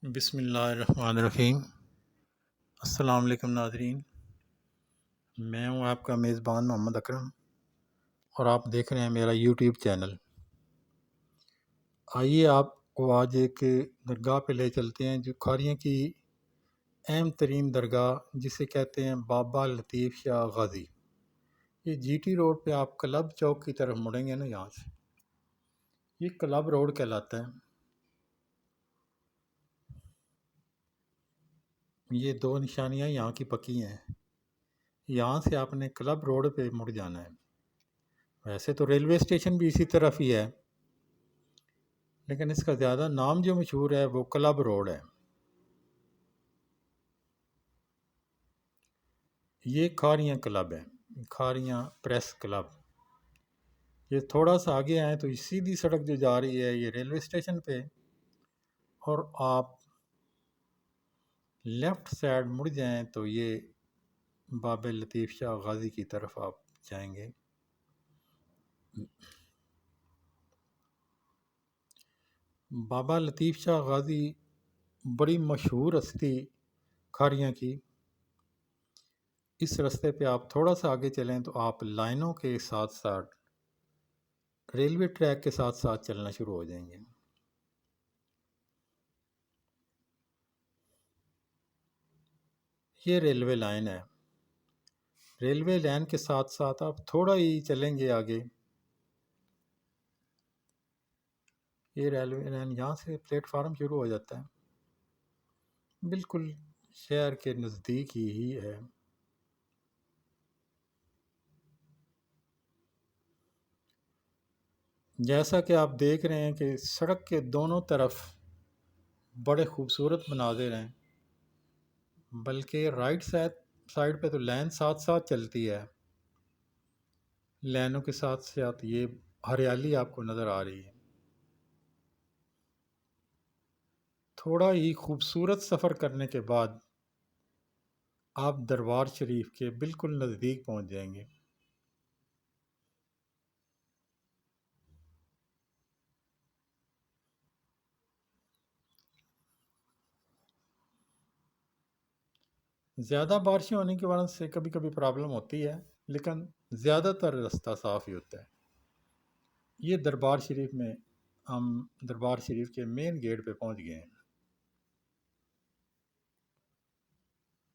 بسم اللہ الرحمن الرحیم۔ السلام علیکم ناظرین، میں ہوں آپ کا میزبان محمد اکرم اور آپ دیکھ رہے ہیں میرا یوٹیوب چینل۔ آئیے آپ کو آج ایک درگاہ پہ لے چلتے ہیں جو کھاریاں کی اہم ترین درگاہ جسے کہتے ہیں بابا لطیف شاہ غازی۔ یہ جی ٹی روڈ پہ آپ کلب چوک کی طرف مڑیں گے نا، یہاں سے یہ کلب روڈ کہلاتا ہے۔ یہ دو نشانیاں یہاں کی پکی ہیں، یہاں سے آپ نے کلب روڈ پہ مڑ جانا ہے۔ ویسے تو ریلوے اسٹیشن بھی اسی طرف ہی ہے، لیکن اس کا زیادہ نام جو مشہور ہے وہ کلب روڈ ہے۔ یہ کھاریاں کلب ہے، کھاریاں پریس کلب۔ یہ تھوڑا سا آگے آئیں تو سیدھی سڑک جو جا رہی ہے یہ ریلوے اسٹیشن پہ، اور آپ لیفٹ سائڈ مڑ جائیں تو یہ بابا لطیف شاہ غازی کی طرف آپ جائیں گے۔ بابا لطیف شاہ غازی بڑی مشہور ہستی کھاریاں کی۔ اس رستے پہ آپ تھوڑا سا آگے چلیں تو آپ لائنوں کے ساتھ ساتھ ریلوے ٹریک کے ساتھ ساتھ چلنا شروع ہو جائیں گے۔ یہ ریلوے لائن ہے، ریلوے لائن کے ساتھ ساتھ آپ تھوڑا ہی چلیں گے آگے، یہ ریلوے لائن یہاں سے پلیٹ فارم شروع ہو جاتا ہے، بالکل شہر کے نزدیک ہی ہے۔ جیسا کہ آپ دیکھ رہے ہیں کہ سڑک کے دونوں طرف بڑے خوبصورت مناظر ہیں، بلکہ رائٹ سائڈ پہ تو لائن ساتھ ساتھ چلتی ہے، لائنوں کے ساتھ ساتھ یہ ہریالی آپ کو نظر آ رہی ہے۔ تھوڑا ہی خوبصورت سفر کرنے کے بعد آپ دربار شریف کے بالکل نزدیک پہنچ جائیں گے۔ زیادہ بارشیں ہونے کی وجہ سے کبھی کبھی پرابلم ہوتی ہے، لیکن زیادہ تر رستہ صاف ہی ہوتا ہے۔ یہ دربار شریف میں ہم دربار شریف کے مین گیٹ پہ پہنچ گئے ہیں۔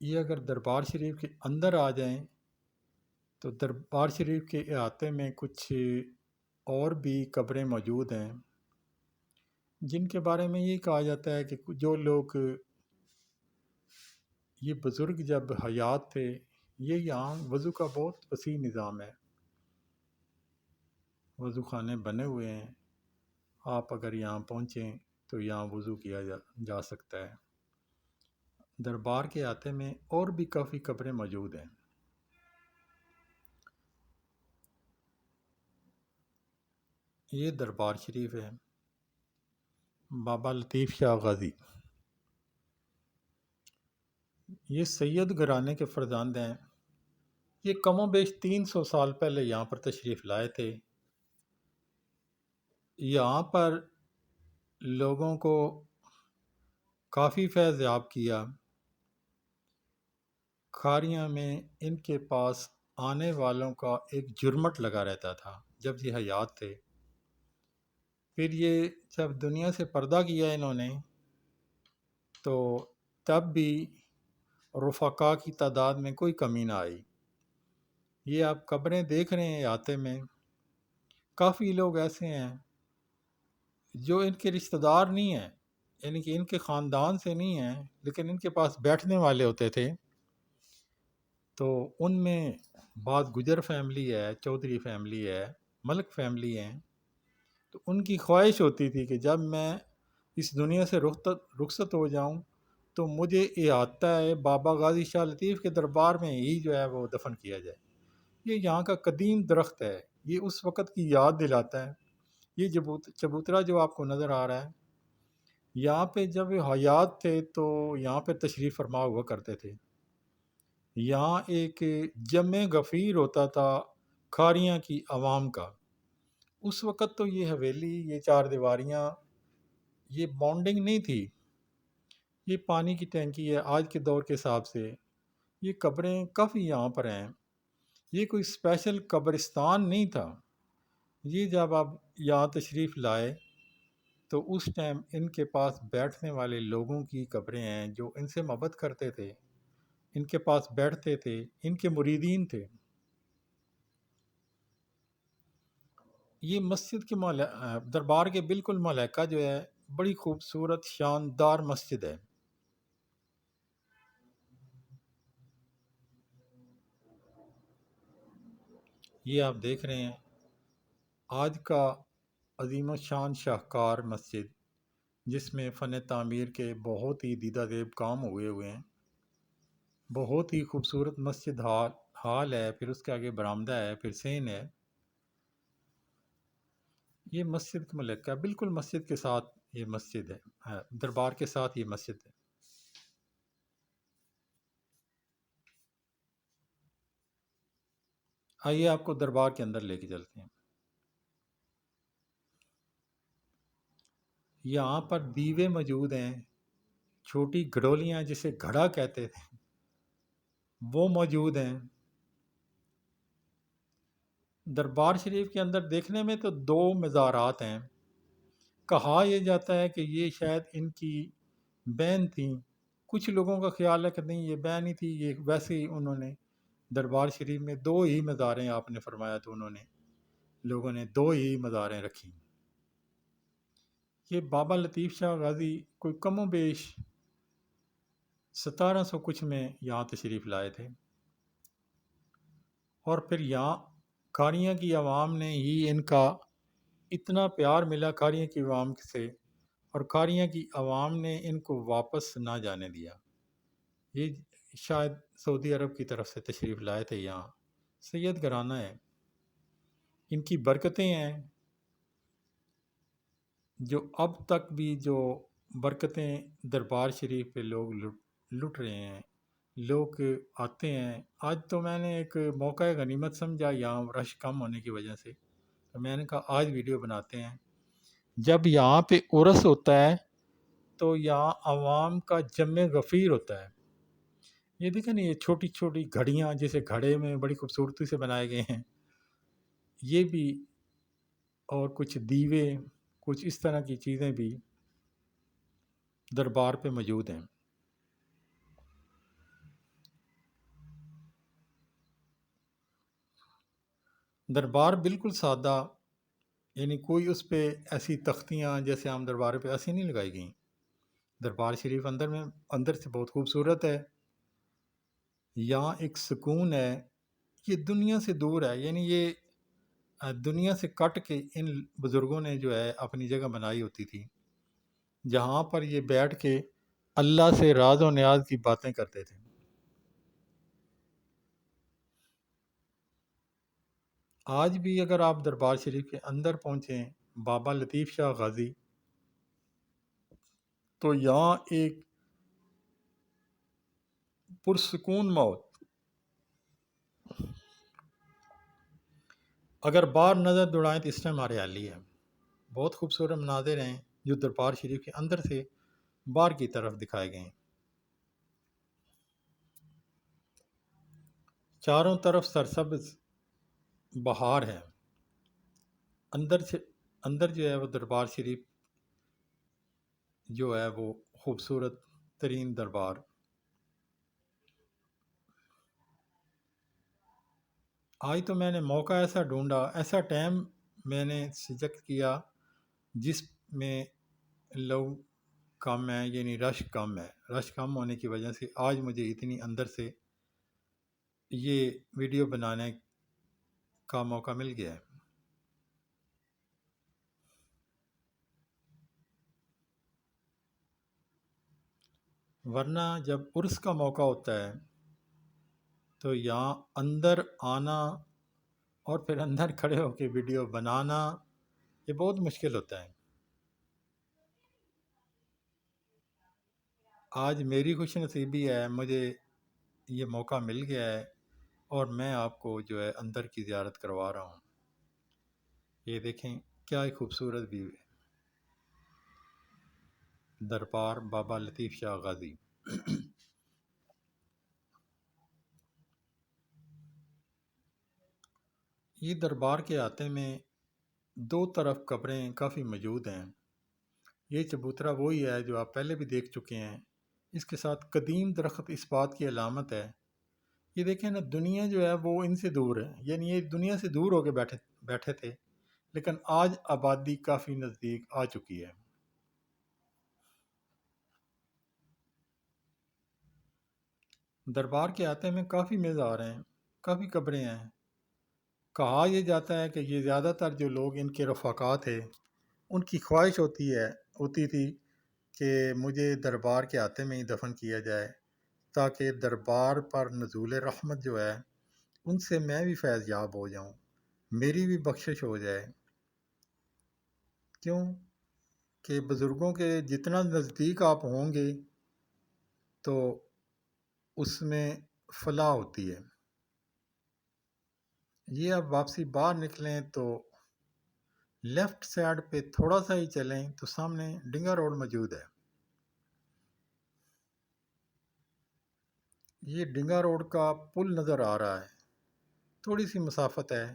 یہ اگر دربار شریف کے اندر آ جائیں تو دربار شریف کے احاطے میں کچھ اور بھی قبریں موجود ہیں، جن کے بارے میں یہ کہا جاتا ہے کہ جو لوگ یہ بزرگ جب حیات تھے، یہ یہاں وضو کا بہت وسیع نظام ہے، وضو خانے بنے ہوئے ہیں، آپ اگر یہاں پہنچیں تو یہاں وضو کیا جا سکتا ہے۔ دربار کے احاطے میں اور بھی کافی قبریں موجود ہیں۔ یہ دربار شریف ہے، بابا لطیف شاہ غازی۔ یہ سید گھرانے کے فرزند ہیں، یہ کم و بیش 300 سال پہلے یہاں پر تشریف لائے تھے۔ یہاں پر لوگوں کو کافی فیض یاب کیا۔ کھاریاں میں ان کے پاس آنے والوں کا ایک جرمٹ لگا رہتا تھا جب یہ حیات تھے۔ پھر یہ جب دنیا سے پردہ کیا انہوں نے تو تب بھی رفقا کی تعداد میں کوئی کمی نہ آئی۔ یہ آپ قبریں دیکھ رہے ہیں احاطے میں، کافی لوگ ایسے ہیں جو ان کے رشتہ دار نہیں ہیں، یعنی کہ ان کے خاندان سے نہیں ہیں، لیکن ان کے پاس بیٹھنے والے ہوتے تھے۔ تو ان میں بعض گجر فیملی ہے، چودھری فیملی ہے، ملک فیملی ہیں، تو ان کی خواہش ہوتی تھی کہ جب میں اس دنیا سے رخصت ہو جاؤں تو مجھے احاطہ بابا غازی شاہ لطیف کے دربار میں ہی جو ہے وہ دفن کیا جائے۔ یہ یہاں کا قدیم درخت ہے، یہ اس وقت کی یاد دلاتا ہے۔ یہ چبوترا جو آپ کو نظر آ رہا ہے، یہاں پہ جب حیات تھے تو یہاں پہ تشریف فرما ہوا کرتے تھے۔ یہاں ایک جمع غفیر ہوتا تھا کھاریاں کی عوام کا۔ اس وقت تو یہ حویلی، یہ چار دیواریاں، یہ بانڈنگ نہیں تھی، یہ پانی کی ٹینکی ہے آج کے دور کے حساب سے. یہ قبریں کافی یہاں پر ہیں. یہ کوئی اسپیشل قبرستان نہیں تھا. یہ جب آپ یہاں تشریف لائے تو اس ٹائم ان کے پاس بیٹھنے والے لوگوں کی قبریں ہیں جو ان سے محبت کرتے تھے، ان کے پاس بیٹھتے تھے، ان کے مریدین تھے. یہ مسجد کے دربار کے بالکل ملحقہ جو ہے، بڑی خوبصورت شاندار مسجد ہے. یہ آپ دیکھ رہے ہیں آج کا عظیم الشان شاہکار مسجد، جس میں فن تعمیر کے بہت ہی دیدہ دیب کام ہوئے ہیں. بہت ہی خوبصورت مسجد ہال ہے، پھر اس کے آگے برآمدہ ہے، پھر سین ہے. یہ مسجد کا ملکہ بالکل مسجد کے ساتھ یہ مسجد ہے، دربار کے ساتھ یہ مسجد ہے. آئیے آپ کو دربار کے اندر لے کے چلتے ہیں. یہاں پر دیوے موجود ہیں، چھوٹی گھڑولیاں جسے گھڑا کہتے تھے وہ موجود ہیں. دربار شریف کے اندر دیکھنے میں تو دو مزارات ہیں. کہا یہ جاتا ہے کہ یہ شاید ان کی بہن تھیں. کچھ لوگوں کا خیال ہے کہ نہیں یہ بہن ہی تھی، یہ ویسے ہی انہوں نے دربار شریف میں دو ہی مزاریں آپ نے فرمایا تو انہوں نے لوگوں نے دو ہی مزاریں رکھی. یہ بابا لطیف شاہ غازی کوئی کم و بیش 1700 کچھ میں یہاں تشریف لائے تھے، اور پھر یہاں کھاریاں کی عوام نے ہی ان کا اتنا پیار ملا کھاریاں کی عوام سے، اور کھاریاں کی عوام نے ان کو واپس نہ جانے دیا. یہ شاید سعودی عرب کی طرف سے تشریف لائے تھے. یہاں سید گھرانہ ہے، ان کی برکتیں ہیں جو اب تک بھی جو برکتیں دربار شریف پہ لوگ لٹ رہے ہیں. لوگ آتے ہیں. آج تو میں نے ایک موقع غنیمت سمجھا یہاں رش کم ہونے کی وجہ سے، تو میں نے کہا آج ویڈیو بناتے ہیں. جب یہاں پہ عرس ہوتا ہے تو یہاں عوام کا جمع غفیر ہوتا ہے. یہ دیکھیں نا، یہ چھوٹی چھوٹی گھڑیاں جیسے گھڑے میں بڑی خوبصورتی سے بنائے گئے ہیں، یہ بھی، اور کچھ دیوے، کچھ اس طرح کی چیزیں بھی دربار پہ موجود ہیں. دربار بالکل سادہ، یعنی کوئی اس پہ ایسی تختیاں جیسے عام دربار پہ ایسی نہیں لگائی گئیں. دربار شریف اندر سے بہت خوبصورت ہے. یہاں ایک سکون ہے. یہ دنیا سے دور ہے، یعنی یہ دنیا سے کٹ کے ان بزرگوں نے جو ہے اپنی جگہ بنائی ہوتی تھی، جہاں پر یہ بیٹھ کے اللہ سے راز و نیاز کی باتیں کرتے تھے. آج بھی اگر آپ دربار شریف کے اندر پہنچیں بابا لطیف شاہ غازی، تو یہاں ایک پرسکون موت. اگر باہر نظر دوڑائیں تو اس ٹائم ہریالی ہے. بہت خوبصورت مناظر ہیں جو دربار شریف کے اندر سے باہر کی طرف دکھائے گئے ہیں. چاروں طرف سرسبز بہار ہے. اندر جو ہے وہ دربار شریف جو ہے وہ خوبصورت ترین دربار. آج تو میں نے موقع ایسا ڈھونڈا، ایسا ٹائم میں نے سلیکٹ کیا جس میں لوگ کم ہیں، یعنی رش کم ہے. رش کم ہونے کی وجہ سے آج مجھے اتنی اندر سے یہ ویڈیو بنانے کا موقع مل گیا ہے. ورنہ جب عرس کا موقع ہوتا ہے تو یہاں اندر آنا اور پھر اندر کھڑے ہو کے ویڈیو بنانا یہ بہت مشکل ہوتا ہے. آج میری خوش نصیبی ہے، مجھے یہ موقع مل گیا ہے اور میں آپ کو جو ہے اندر کی زیارت کروا رہا ہوں. یہ دیکھیں کیا ایک خوبصورت ویو ہے. دربار بابا لطیف شاہ غازی۔ یہ دربار کے احاطے میں دو طرف قبریں کافی موجود ہیں۔ یہ چبوترا وہی ہے جو آپ پہلے بھی دیکھ چکے ہیں۔ اس کے ساتھ قدیم درخت اس بات کی علامت ہے۔ یہ دیکھیں نا، دنیا جو ہے وہ ان سے دور ہے، یعنی یہ دنیا سے دور ہو کے بیٹھے تھے، لیکن آج آبادی کافی نزدیک آ چکی ہے۔ دربار کے احاطے میں کافی مزار ہیں، کافی قبریں ہیں۔ کہا یہ جاتا ہے کہ یہ زیادہ تر جو لوگ ان کے رفقا تھے، ان کی خواہش ہوتی تھی کہ مجھے دربار کے احاطے میں ہی دفن کیا جائے، تاکہ دربار پر نزول رحمت جو ہے ان سے میں بھی فیض یاب ہو جاؤں، میری بھی بخشش ہو جائے۔ کیوں کہ بزرگوں کے جتنا نزدیک آپ ہوں گے تو اس میں فلاح ہوتی ہے۔ یہ اب واپسی باہر نکلیں تو لیفٹ سائڈ پہ تھوڑا سا ہی چلیں تو سامنے ڈنگا روڈ موجود ہے۔ یہ ڈنگا روڈ کا پل نظر آ رہا ہے، تھوڑی سی مسافت ہے۔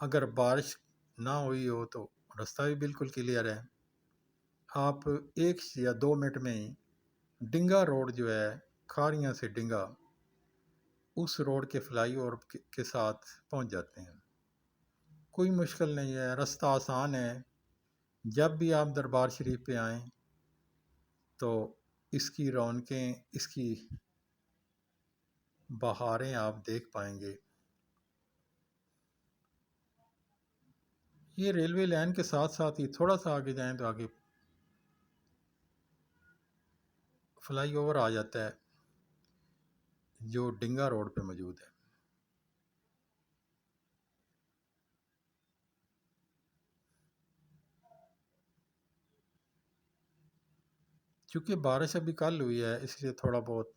اگر بارش نہ ہوئی ہو تو راستہ بھی بالکل کلیئر ہے۔ آپ 1 یا 2 منٹ میں ہی ڈنگا روڈ جو ہے کھاریاں سے ڈنگا، اس روڈ کے فلائی اوور کے ساتھ پہنچ جاتے ہیں۔ کوئی مشکل نہیں ہے، راستہ آسان ہے۔ جب بھی آپ دربار شریف پہ آئیں تو اس کی رونقیں، اس کی بہاریں آپ دیکھ پائیں گے۔ یہ ریلوے لائن کے ساتھ ساتھ ہی تھوڑا سا آگے جائیں تو آگے فلائی اوور آ جاتا ہے جو ڈنگا روڈ پہ موجود ہے۔ چونکہ بارش ابھی کل ہوئی ہے اس لیے تھوڑا بہت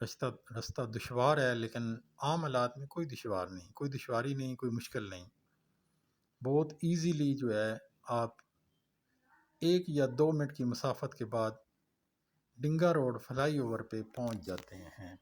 راستہ دشوار ہے، لیکن عام حالات میں کوئی دشواری نہیں، کوئی مشکل نہیں۔ بہت ایزیلی جو ہے آپ 1 یا 2 منٹ کی مسافت کے بعد ڈنگا روڈ فلائی اوور پہ پہنچ جاتے ہیں۔